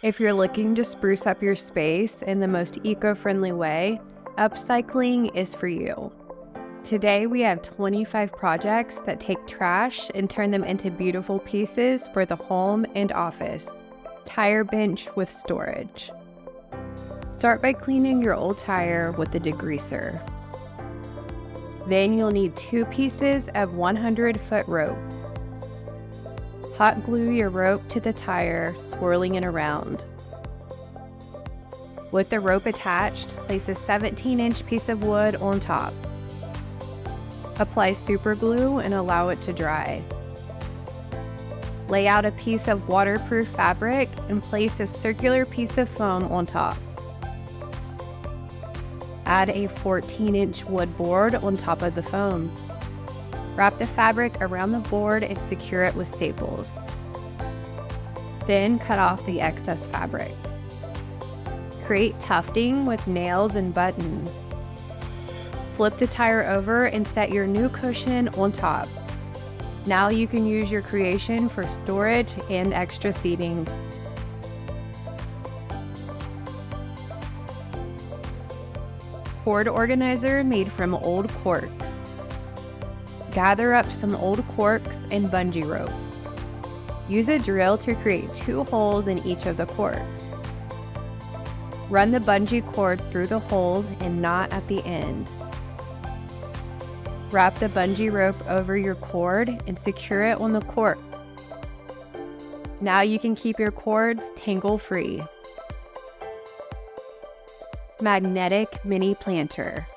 If you're looking to spruce up your space in the most eco-friendly way, upcycling is for you. Today we have 25 projects that take trash and turn them into beautiful pieces for the home and office. Tire bench with storage. Start by cleaning your old tire with a degreaser. Then you'll need 2 pieces of 100-foot rope. Hot glue your rope to the tire, swirling it around. With the rope attached, place a 17-inch piece of wood on top. Apply super glue and allow it to dry. Lay out a piece of waterproof fabric and place a circular piece of foam on top. Add a 14-inch wood board on top of the foam. Wrap the fabric around the board and secure it with staples. Then cut off the excess fabric. Create tufting with nails and buttons. Flip the tire over and set your new cushion on top. Now you can use your creation for storage and extra seating. Cord organizer made from old corks. Gather up some old corks and bungee rope. Use a drill to create 2 holes in each of the corks. Run the bungee cord through the holes and knot at the end. Wrap the bungee rope over your cord and secure it on the cork. Now you can keep your cords tangle-free. Magnetic mini planter.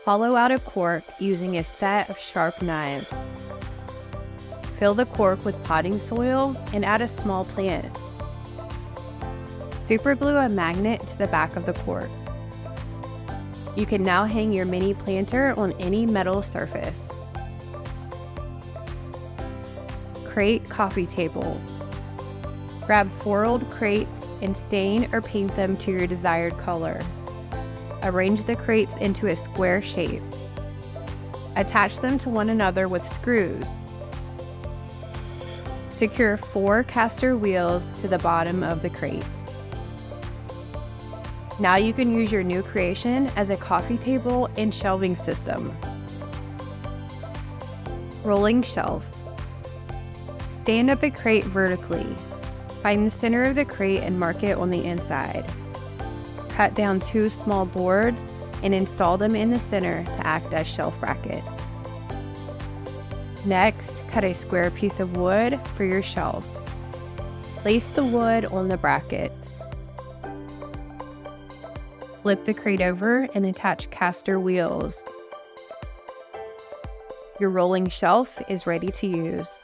Hollow out a cork using a set of sharp knives. Fill the cork with potting soil and add a small plant. Super glue a magnet to the back of the cork. You can now hang your mini planter on any metal surface. Crate coffee table. Grab 4 old crates and stain or paint them to your desired color. Arrange the crates into a square shape. Attach them to one another with screws. Secure 4 caster wheels to the bottom of the crate. Now you can use your new creation as a coffee table and shelving system. Rolling shelf. Stand up a crate vertically. Find the center of the crate and mark it on the inside. Cut down 2 small boards and install them in the center to act as shelf brackets. Next, cut a square piece of wood for your shelf. Place the wood on the brackets. Flip the crate over and attach caster wheels. Your rolling shelf is ready to use.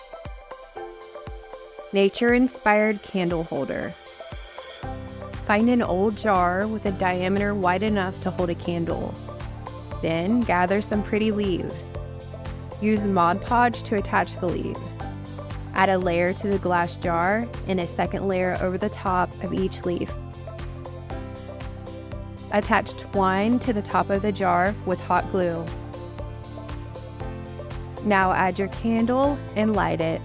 Nature-inspired candle holder. Find an old jar with a diameter wide enough to hold a candle. Then gather some pretty leaves. Use Mod Podge to attach the leaves. Add a layer to the glass jar and a second layer over the top of each leaf. Attach twine to the top of the jar with hot glue. Now add your candle and light it.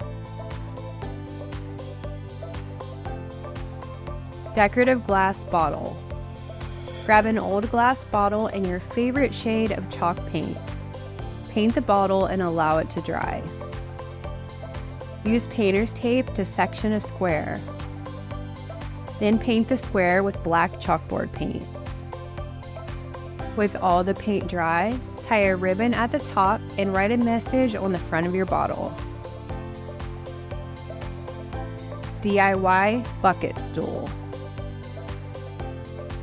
Decorative glass bottle. Grab an old glass bottle and your favorite shade of chalk paint. Paint the bottle and allow it to dry. Use painter's tape to section a square. Then paint the square with black chalkboard paint. With all the paint dry, tie a ribbon at the top and write a message on the front of your bottle. DIY bucket stool.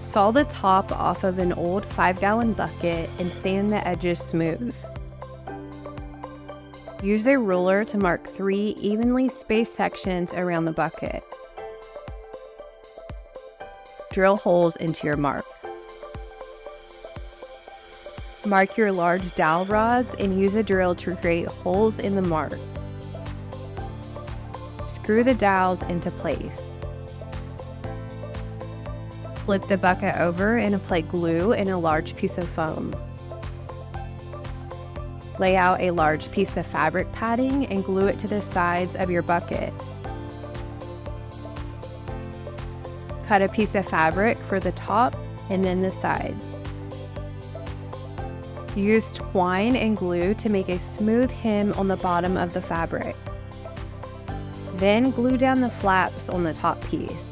Saw the top off of an old 5-gallon bucket and sand the edges smooth. Use a ruler to mark 3 evenly spaced sections around the bucket. Drill holes into your mark. Mark your large dowel rods and use a drill to create holes in the marks. Screw the dowels into place. Flip the bucket over and apply glue and a large piece of foam. Lay out a large piece of fabric padding and glue it to the sides of your bucket. Cut a piece of fabric for the top and then the sides. Use twine and glue to make a smooth hem on the bottom of the fabric. Then glue down the flaps on the top piece.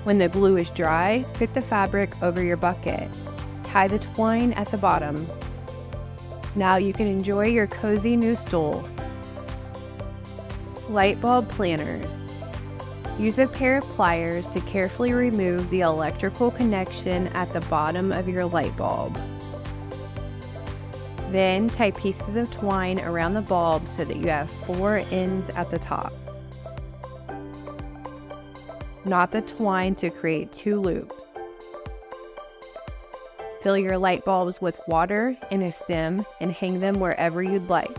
When the glue is dry, put the fabric over your bucket. Tie the twine at the bottom. Now you can enjoy your cozy new stool. Light bulb planters. Use a pair of pliers to carefully remove the electrical connection at the bottom of your light bulb. Then tie pieces of twine around the bulb so that you have 4 ends at the top. Knot the twine to create 2 loops. Fill your light bulbs with water and a stem and hang them wherever you'd like.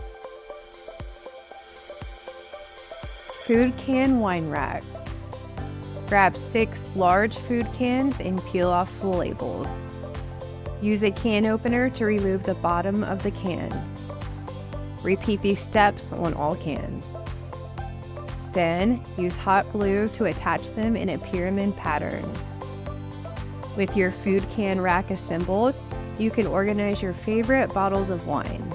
Food can wine rack. Grab 6 large food cans and peel off the labels. Use a can opener to remove the bottom of the can. Repeat these steps on all cans. Then, use hot glue to attach them in a pyramid pattern. With your food can rack assembled, you can organize your favorite bottles of wine.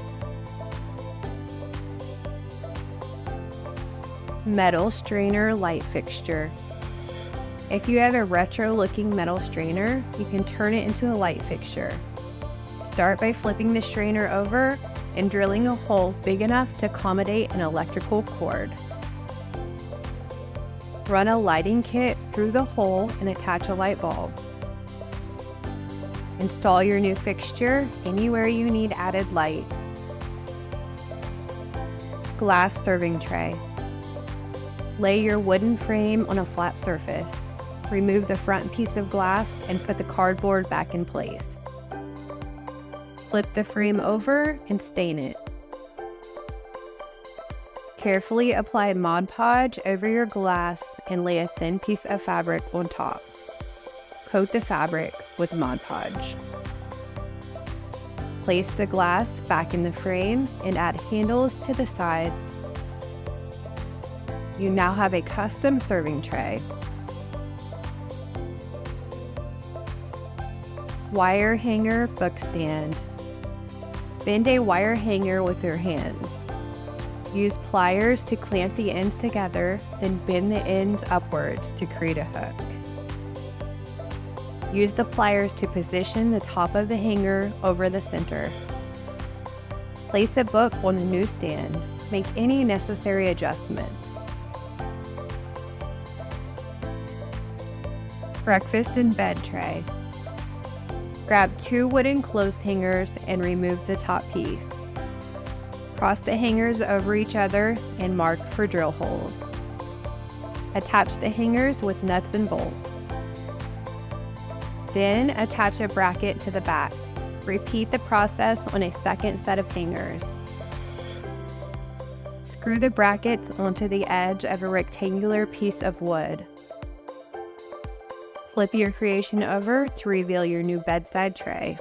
Metal strainer light fixture. If you have a retro-looking metal strainer, you can turn it into a light fixture. Start by flipping the strainer over and drilling a hole big enough to accommodate an electrical cord. Run a lighting kit through the hole and attach a light bulb. Install your new fixture anywhere you need added light. Glass serving tray. Lay your wooden frame on a flat surface. Remove the front piece of glass and put the cardboard back in place. Flip the frame over and stain it. Carefully apply Mod Podge over your glass and lay a thin piece of fabric on top. Coat the fabric with Mod Podge. Place the glass back in the frame and add handles to the sides. You now have a custom serving tray. Wire hanger book stand. Bend a wire hanger with your hands. Use pliers to clamp the ends together, then bend the ends upwards to create a hook. Use the pliers to position the top of the hanger over the center. Place a book on the new stand. Make any necessary adjustments. Breakfast in bed tray. Grab 2 wooden clothes hangers and remove the top piece. Cross the hangers over each other and mark for drill holes. Attach the hangers with nuts and bolts. Then attach a bracket to the back. Repeat the process on a second set of hangers. Screw the brackets onto the edge of a rectangular piece of wood. Flip your creation over to reveal your new bedside tray.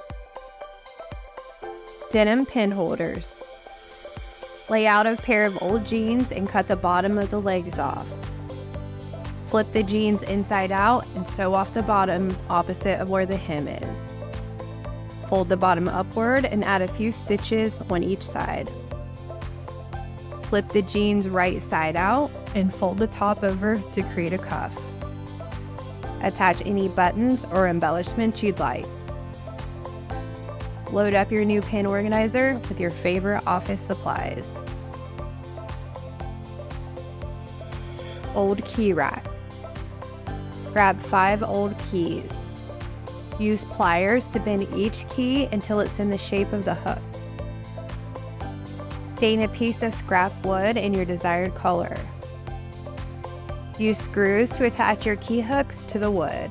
Denim pin holders. Lay out a pair of old jeans and cut the bottom of the legs off. Flip the jeans inside out and sew off the bottom opposite of where the hem is. Fold the bottom upward and add a few stitches on each side. Flip the jeans right side out and fold the top over to create a cuff. Attach any buttons or embellishments you'd like. Load up your new pin organizer with your favorite office supplies. Old key rack. Grab 5 old keys. Use pliers to bend each key until it's in the shape of the hook. Stain a piece of scrap wood in your desired color. Use screws to attach your key hooks to the wood.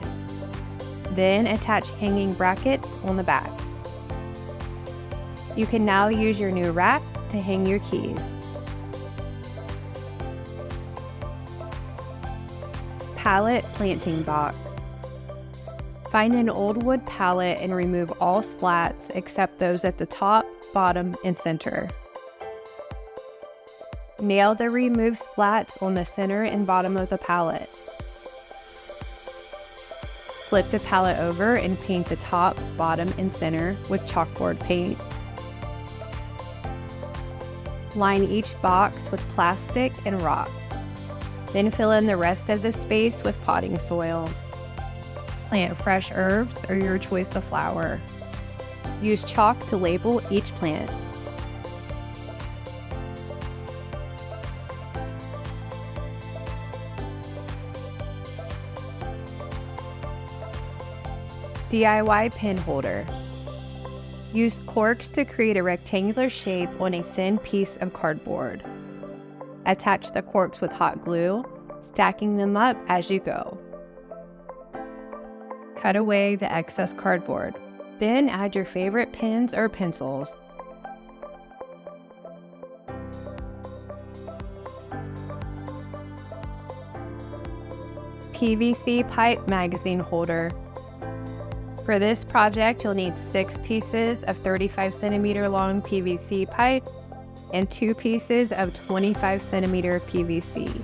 Then attach hanging brackets on the back. You can now use your new rack to hang your keys. Pallet planting box. Find an old wood pallet and remove all slats except those at the top, bottom, and center. Nail the removed slats on the center and bottom of the pallet. Flip the palette over and paint the top, bottom, and center with chalkboard paint. Line each box with plastic and rock. Then fill in the rest of the space with potting soil. Plant fresh herbs or your choice of flower. Use chalk to label each plant. DIY pin holder. Use corks to create a rectangular shape on a thin piece of cardboard. Attach the corks with hot glue, stacking them up as you go. Cut away the excess cardboard. Then add your favorite pens or pencils. PVC pipe magazine holder. For this project, you'll need 6 pieces of 35 centimeter long PVC pipe and 2 pieces of 25 centimeter PVC.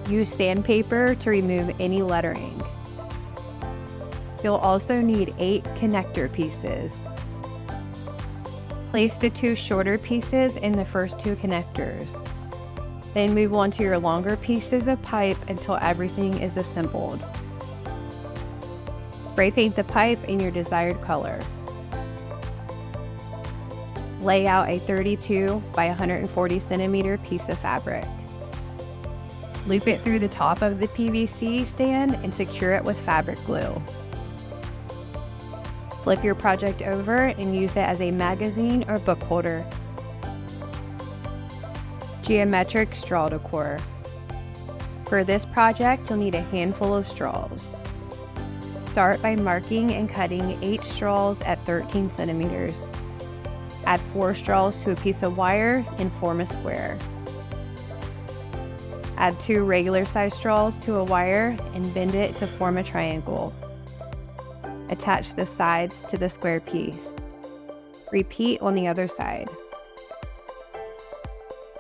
Use sandpaper to remove any lettering. You'll also need 8 connector pieces. Place the 2 shorter pieces in the first 2 connectors. Then move on to your longer pieces of pipe until everything is assembled. Spray paint the pipe in your desired color. Lay out a 32 by 140 centimeter piece of fabric. Loop it through the top of the PVC stand and secure it with fabric glue. Flip your project over and use it as a magazine or book holder. Geometric straw decor. For this project, you'll need a handful of straws. Start by marking and cutting 8 straws at 13 centimeters. Add 4 straws to a piece of wire and form a square. Add 2 regular size straws to a wire and bend it to form a triangle. Attach the sides to the square piece. Repeat on the other side.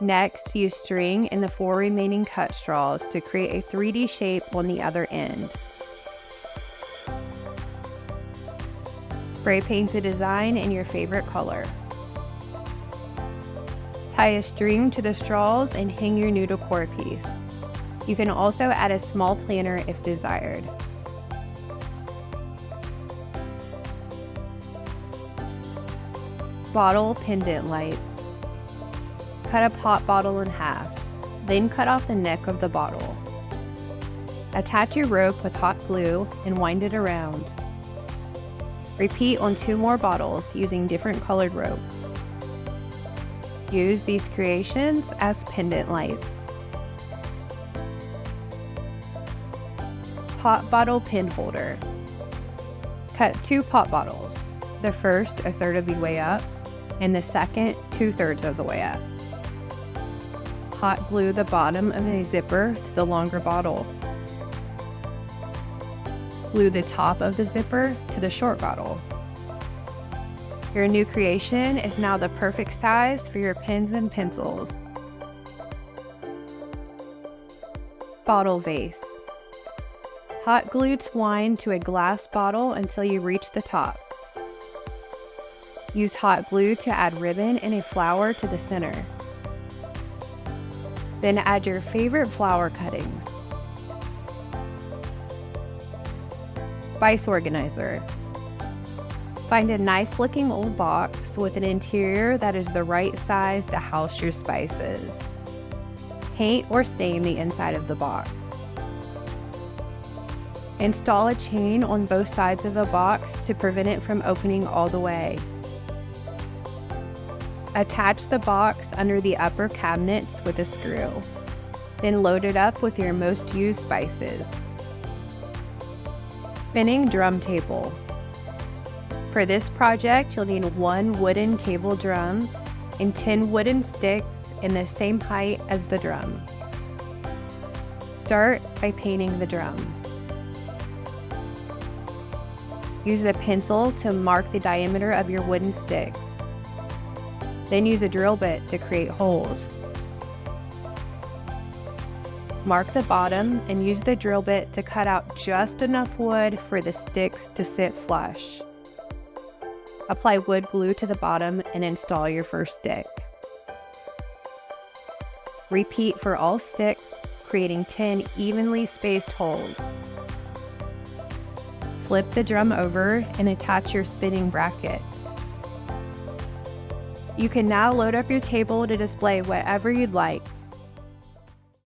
Next, use string and the 4 remaining cut straws to create a 3D shape on the other end. Spray paint the design in your favorite color. Tie a string to the straws and hang your new decor piece. You can also add a small planter if desired. Bottle pendant light. Cut a pop bottle in half, then cut off the neck of the bottle. Attach your rope with hot glue and wind it around. Repeat on 2 more bottles using different colored rope. Use these creations as pendant lights. Pop bottle pin holder. Cut 2 pop bottles, the first 1/3 of the way up, and the second 2/3 of the way up. Hot glue the bottom of a zipper to the longer bottle. Glue the top of the zipper to the short bottle. Your new creation is now the perfect size for your pens and pencils. Bottle vase. Hot glue twine to a glass bottle until you reach the top. Use hot glue to add ribbon and a flower to the center. Then add your favorite flower cuttings. Spice organizer. Find a nice-looking old box with an interior that is the right size to house your spices. Paint or stain the inside of the box. Install a chain on both sides of the box to prevent it from opening all the way. Attach the box under the upper cabinets with a screw. Then load it up with your most used spices. Spinning drum table. For this project, you'll need 1 wooden cable drum and 10 wooden sticks in the same height as the drum. Start by painting the drum. Use a pencil to mark the diameter of your wooden stick. Then use a drill bit to create holes. Mark the bottom and use the drill bit to cut out just enough wood for the sticks to sit flush. Apply wood glue to the bottom and install your first stick. Repeat for all sticks, creating 10 evenly spaced holes. Flip the drum over and attach your spinning brackets. You can now load up your table to display whatever you'd like.